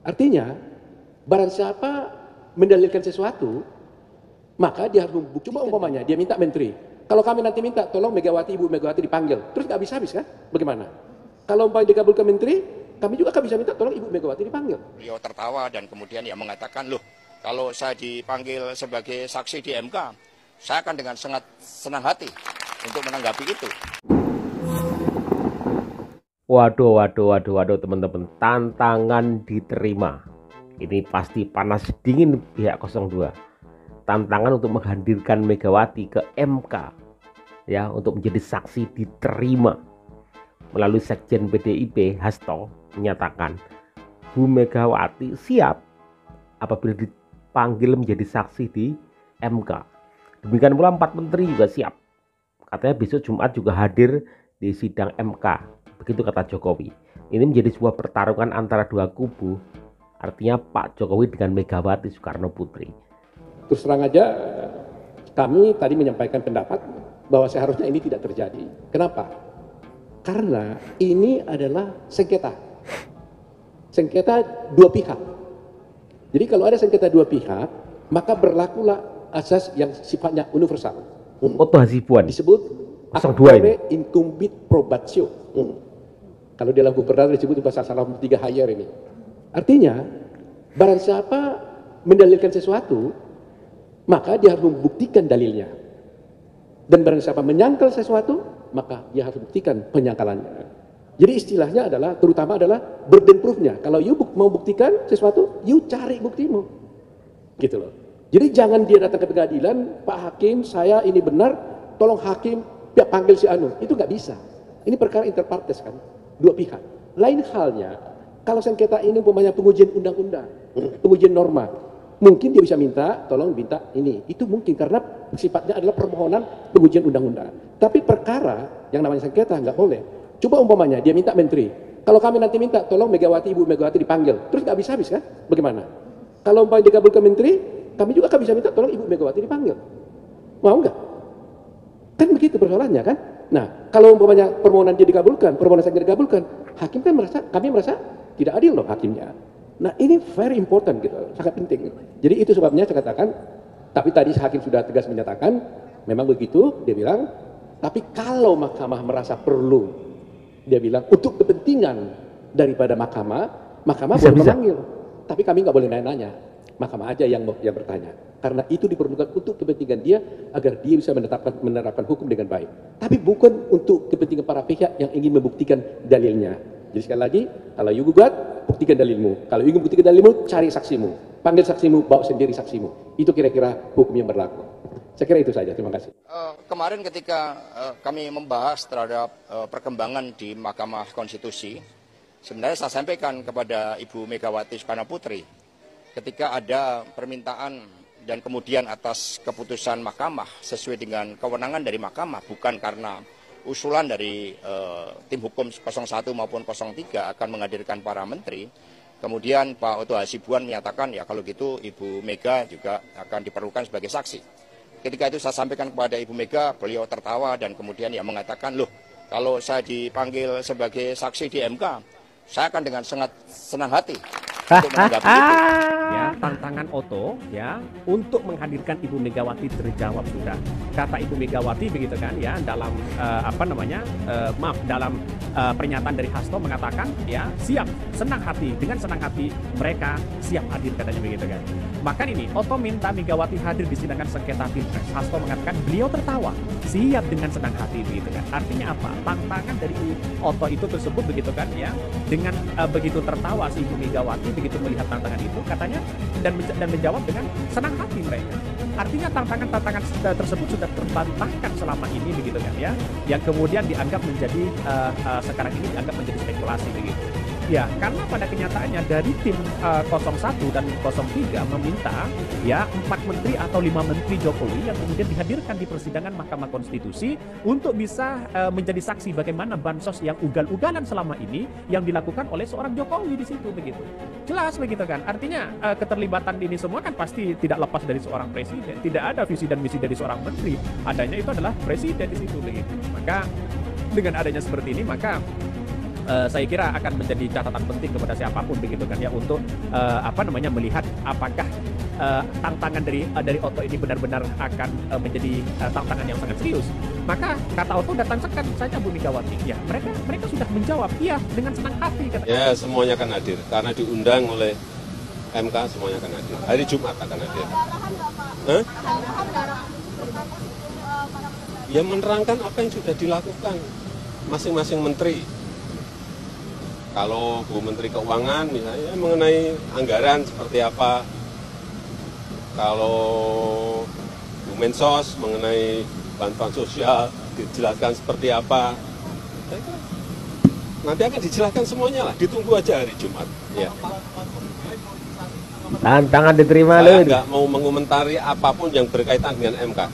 Artinya, barang siapa mendalilkan sesuatu, maka dia harus membuktikan. Coba umpamanya dia minta menteri. Kalau kami nanti minta, tolong Megawati, Ibu Megawati dipanggil. Terus nggak bisa habis kan? Bagaimana? Kalau umpamanya dikabulkan menteri, kami juga kan bisa minta tolong Ibu Megawati dipanggil. Beliau tertawa dan kemudian ya mengatakan, loh kalau saya dipanggil sebagai saksi di MK, saya akan dengan sangat senang hati untuk menanggapi itu. Waduh teman-teman, tantangan diterima. Ini pasti panas dingin pihak 02. Tantangan untuk menghadirkan Megawati ke MK ya, untuk menjadi saksi diterima. Melalui Sekjen PDIP Hasto menyatakan Bu Megawati siap apabila dipanggil menjadi saksi di MK. Demikian pula 4 menteri juga siap. Katanya besok Jumat juga hadir di sidang MK. Begitu kata Jokowi. Ini menjadi sebuah pertarungan antara dua kubu. Artinya Pak Jokowi dengan Megawati Soekarno Putri. Terus terang aja, kami tadi menyampaikan pendapat bahwa seharusnya ini tidak terjadi. Kenapa? Karena ini adalah sengketa. Sengketa dua pihak. Jadi kalau ada sengketa dua pihak, maka berlakulah asas yang sifatnya universal. Otto Hasibuan Disebut 02 ini. Incumbit probatio. Kalau dalam hukum perdata disebut pasal 3 hayer ini. Artinya, barang siapa mendalilkan sesuatu, maka dia harus membuktikan dalilnya. Dan barang siapa menyangkal sesuatu, maka dia harus buktikan penyangkalannya. Jadi istilahnya adalah, terutama adalah burden proof-nya. Kalau you mau buktikan sesuatu, you cari buktimu. Gitu loh. Jadi jangan dia datang ke pengadilan, Pak Hakim, saya ini benar, tolong Hakim, panggil si Anu. Itu nggak bisa. Ini perkara inter partes kan, dua pihak. Lain halnya, kalau sengketa ini umpamanya pengujian undang-undang, pengujian norma, mungkin dia bisa minta, tolong minta ini. Itu mungkin karena sifatnya adalah permohonan pengujian undang-undang. Tapi perkara yang namanya sengketa nggak boleh. Coba umpamanya dia minta menteri. Kalau kami nanti minta, tolong Megawati, Ibu Megawati dipanggil. Terus nggak bisa habis kan? Bagaimana? Kalau umpamanya dikabulkan menteri, kami juga kan bisa minta tolong Ibu Megawati dipanggil. Mau nggak? Kan begitu persoalannya kan? Nah, kalau umpamanya permohonan dia dikabulkan, permohonan saya dikabulkan, hakim kan kami merasa tidak adil loh hakimnya. Nah, ini very important gitu, sangat penting. Jadi itu sebabnya saya katakan, tapi tadi hakim sudah tegas menyatakan, memang begitu, dia bilang, tapi kalau mahkamah merasa perlu, dia bilang, untuk kepentingan daripada mahkamah boleh memanggil. Tapi kami nggak boleh nanya-nanya. Mahkamah aja yang bertanya. Karena itu diperlukan untuk kepentingan dia agar dia bisa menerapkan hukum dengan baik. Tapi bukan untuk kepentingan para pihak yang ingin membuktikan dalilnya. Jadi sekali lagi, kalau you gugat, buktikan dalilmu. Kalau ingin buktikan dalilmu, cari saksimu. Panggil saksimu, bawa sendiri saksimu. Itu kira-kira hukum yang berlaku. Saya kira itu saja. Terima kasih. Kemarin ketika kami membahas terhadap perkembangan di Mahkamah Konstitusi, sebenarnya saya sampaikan kepada Ibu Megawati Soekarno Putri, ketika ada permintaan dan kemudian atas keputusan mahkamah sesuai dengan kewenangan dari mahkamah, bukan karena usulan dari tim hukum 01 maupun 03 akan menghadirkan para menteri. Kemudian Pak Otto Hasibuan menyatakan ya kalau gitu Ibu Mega juga akan diperlukan sebagai saksi. Ketika itu saya sampaikan kepada Ibu Mega, beliau tertawa dan kemudian ya mengatakan, loh kalau saya dipanggil sebagai saksi di MK, saya akan dengan sangat senang hati untuk menanggapi itu. Ya, tantangan Otto ya untuk menghadirkan Ibu Megawati terjawab sudah. Kata Ibu Megawati begitu kan ya dalam dalam pernyataan dari Hasto mengatakan ya siap, senang hati, dengan senang hati mereka siap hadir katanya begitu kan. Maka ini Otto minta Megawati hadir di sidang sengketa Pilpres. Hasto mengatakan beliau tertawa, siap dengan senang hati begitu kan. Artinya apa? Tantangan dari Otto itu tersebut begitu kan ya. Dengan begitu tertawa si Ibu Megawati begitu melihat tantangan itu katanya dan menjawab dengan senang hati mereka. Artinya tantangan-tantangan tersebut sudah terbantahkan selama ini begitu kan ya, yang kemudian dianggap menjadi sekarang ini dianggap menjadi spekulasi begitu. Ya, karena pada kenyataannya dari tim 01 dan 03 meminta ya 4 menteri atau 5 menteri Jokowi yang kemudian dihadirkan di persidangan Mahkamah Konstitusi untuk bisa menjadi saksi bagaimana bansos yang ugal-ugalan selama ini yang dilakukan oleh seorang Jokowi di situ begitu. Jelas begitu kan. Artinya keterlibatan ini semua kan pasti tidak lepas dari seorang presiden. Tidak ada visi dan misi dari seorang menteri. Adanya itu adalah presiden di situ begitu. Maka dengan adanya seperti ini maka saya kira akan menjadi catatan penting kepada siapapun begitu kan ya, untuk melihat apakah tantangan dari Otto ini benar-benar akan menjadi tantangan yang sangat serius. Maka kata Otto, datangkan saja Bu Megawati. Ya, mereka sudah menjawab iya dengan senang hati. Ya, semuanya akan hadir karena diundang oleh MK, semuanya akan hadir. Hari Jumat akan hadir. Ya, menerangkan apa yang sudah dilakukan masing-masing menteri. Kalau Bu Menteri Keuangan misalnya mengenai anggaran seperti apa, kalau Bu Mensos mengenai bantuan sosial dijelaskan seperti apa, nanti akan dijelaskan semuanya lah, ditunggu aja hari Jumat. Ya. Tantangan diterima Saya loh. nggak mau mengomentari apapun yang berkaitan dengan MK.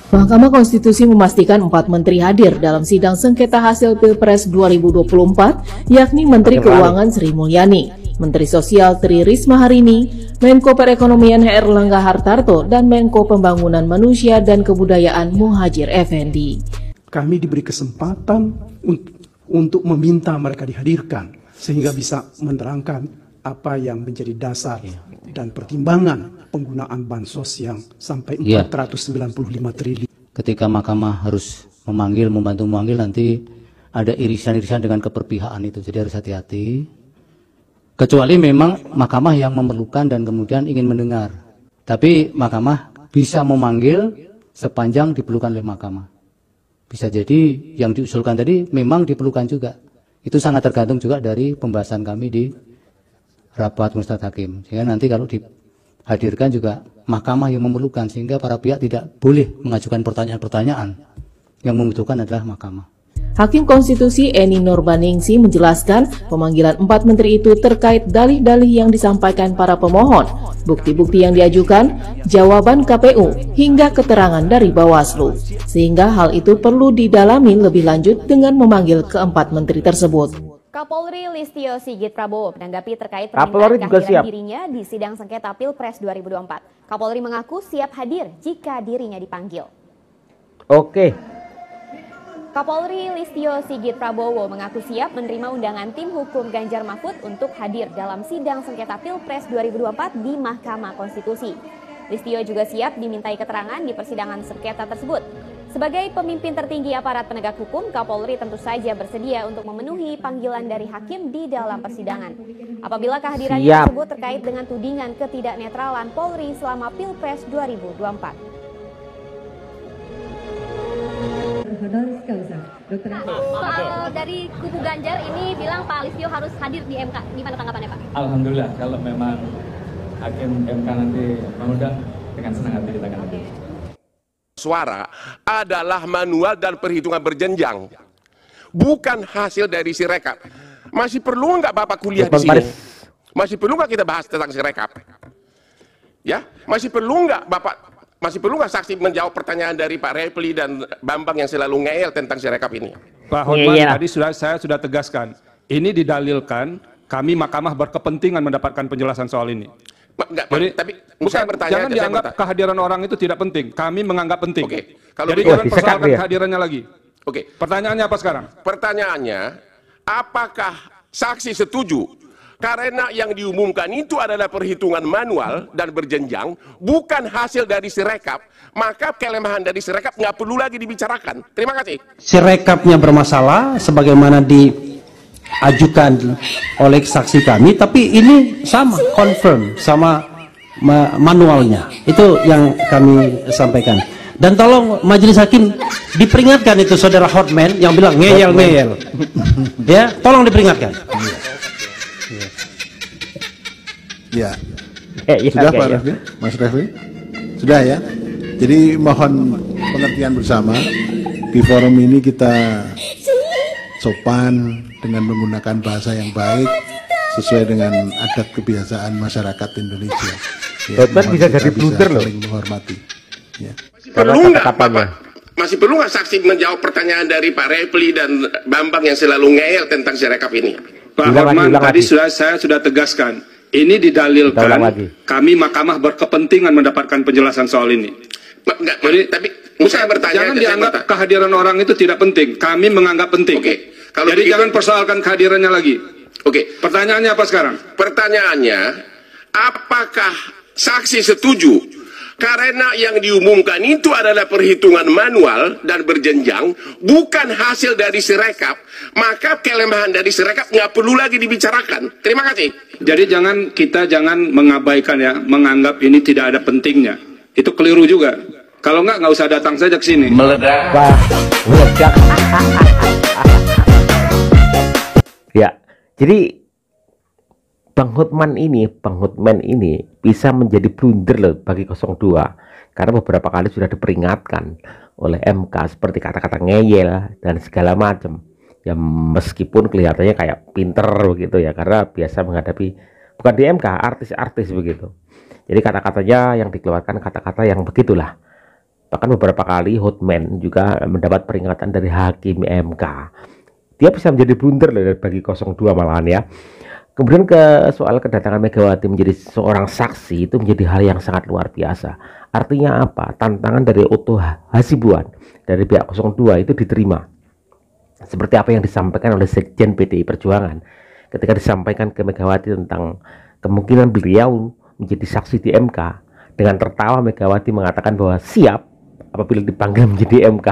Mahkamah Konstitusi memastikan 4 menteri hadir dalam sidang sengketa hasil Pilpres 2024, yakni Menteri Keuangan Sri Mulyani, Menteri Sosial Tri Risma Harini, Menko Perekonomian Erlangga Hartarto, dan Menko Pembangunan Manusia dan Kebudayaan Muhadjir Effendi. Kami diberi kesempatan untuk meminta mereka dihadirkan, sehingga bisa menerangkan apa yang menjadi dasar dan pertimbangan penggunaan bansos yang sampai 495 triliun. Ketika mahkamah harus membantu memanggil, nanti ada irisan-irisan dengan keperpihakan itu, jadi harus hati-hati. Kecuali memang mahkamah yang memerlukan dan kemudian ingin mendengar. Tapi mahkamah bisa memanggil sepanjang diperlukan oleh mahkamah. Bisa jadi yang diusulkan tadi memang diperlukan juga. Itu sangat tergantung juga dari pembahasan kami di rapat Majelis Hakim. Sehingga nanti kalau dihadirkan juga mahkamah yang memerlukan, sehingga para pihak tidak boleh mengajukan pertanyaan-pertanyaan. Yang membutuhkan adalah mahkamah. Hakim Konstitusi Eni Nurbaningsi menjelaskan pemanggilan 4 menteri itu terkait dalih-dalih yang disampaikan para pemohon, bukti-bukti yang diajukan, jawaban KPU, hingga keterangan dari Bawaslu. Sehingga hal itu perlu didalami lebih lanjut dengan memanggil ke-4 menteri tersebut. Kapolri Listio Sigit Prabowo menanggapi terkait Kapolri permintaan juga kehadiran siap. dirinya di sidang sengketa Pilpres 2024. Kapolri mengaku siap hadir jika dirinya dipanggil. Oke. Kapolri Listio Sigit Prabowo mengaku siap menerima undangan tim hukum Ganjar Mahfud untuk hadir dalam sidang sengketa Pilpres 2024 di Mahkamah Konstitusi. Listio juga siap dimintai keterangan di persidangan sengketa tersebut. Sebagai pemimpin tertinggi aparat penegak hukum, Kapolri tentu saja bersedia untuk memenuhi panggilan dari hakim di dalam persidangan. Apabila kehadirannya tersebut terkait dengan tudingan ketidaknetralan Polri selama Pilpres 2024. Soal dari kubu Ganjar ini bilang Pak Listio harus hadir di MK. Gimana tanggapannya Pak? Alhamdulillah, kalau memang hakim MK nanti mengundang, dengan senang hati kita akan hadir. Suara adalah manual dan perhitungan berjenjang, bukan hasil dari Sirekap. Masih perlu nggak Bapak kuliah di sini? Masih perlu nggak kita bahas tentang Sirekap? Ya, masih perlu nggak saksi menjawab pertanyaan dari Pak Repli dan Bambang yang selalu ngeyel tentang Sirekap ini? Pak Hotman, tadi saya sudah tegaskan, ini didalilkan kami mahkamah berkepentingan mendapatkan penjelasan soal ini. Jadi, tapi bukan jangan dianggap kehadiran orang itu tidak penting. Kami menganggap penting. Oke. Kalau jadi jangan persoalkan kehadirannya lagi. Oke. Pertanyaannya apa sekarang? Pertanyaannya, apakah saksi setuju? Karena yang diumumkan itu adalah perhitungan manual dan berjenjang, bukan hasil dari Sirekap, maka kelemahan dari Sirekap nggak perlu lagi dibicarakan. Terima kasih. Sirekapnya bermasalah, sebagaimana diajukan oleh saksi kami, tapi ini sama, confirm, sama manualnya. Itu yang kami sampaikan. Dan tolong majelis hakim diperingatkan itu saudara Hotman yang bilang ngeyel-ngeyel. Ya, tolong diperingatkan. Ya, sudah Pak Refli, Mas Refli, sudah ya. Jadi mohon pengertian bersama, di forum ini kita sopan dengan menggunakan bahasa yang baik sesuai dengan adat kebiasaan masyarakat Indonesia. Ya, bisa jadi blunder loh. Saling menghormati. Ya. Perlu nggak Bapak? Masih perlu nggak saksi menjawab pertanyaan dari Pak Repli dan Bambang yang selalu ngeyel tentang Sirekap ini? Pak Hotman, tadi saya sudah tegaskan, ini didalilkan kami mahkamah berkepentingan mendapatkan penjelasan soal ini. Jadi, tapi saya bertanya, jangan dianggap kehadiran orang itu tidak penting. Kami menganggap penting. Oke. Jadi jangan persoalkan kehadirannya lagi. Oke. Pertanyaannya apa sekarang? Pertanyaannya, apakah saksi setuju? Karena yang diumumkan itu adalah perhitungan manual dan berjenjang, bukan hasil dari sirekap, maka kelemahan dari sirekap nggak perlu lagi dibicarakan. Terima kasih. Jadi kita jangan mengabaikan ya, menganggap ini tidak ada pentingnya. Itu keliru juga. Kalau nggak usah datang saja ke sini. Meledak. Meledak. Ya, jadi Bang Hotman ini bisa menjadi blunder loh bagi 02, karena beberapa kali sudah diperingatkan oleh MK seperti kata-kata ngeyel dan segala macam. Ya meskipun kelihatannya kayak pinter begitu ya, karena biasa menghadapi bukan di MK, artis-artis begitu. Jadi kata-katanya yang dikeluarkan kata-kata yang begitulah. Bahkan beberapa kali Hotman juga mendapat peringatan dari hakim MK. Dia bisa menjadi blunder loh bagi 02 malahan ya. Kemudian ke soal kedatangan Megawati menjadi seorang saksi itu menjadi hal yang sangat luar biasa. Artinya apa? Tantangan dari Otto Hasibuan dari pihak 02 itu diterima. Seperti apa yang disampaikan oleh Sekjen PDI Perjuangan ketika disampaikan ke Megawati tentang kemungkinan beliau menjadi saksi di MK. Dengan tertawa Megawati mengatakan bahwa siap apabila dipanggil menjadi MK.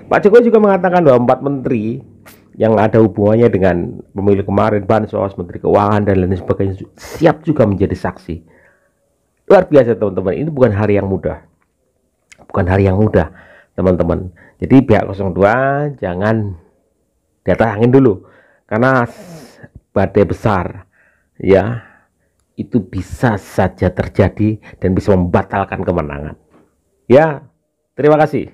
Pak Jokowi juga mengatakan bahwa 4 menteri yang ada hubungannya dengan pemilu kemarin, Bansos, Menteri Keuangan dan lain sebagainya siap juga menjadi saksi. Luar biasa teman-teman, ini bukan hari yang mudah. Bukan hari yang mudah teman-teman. Jadi pihak 02 jangan datangin dulu, karena badai besar ya itu bisa saja terjadi dan bisa membatalkan kemenangan. Ya, terima kasih.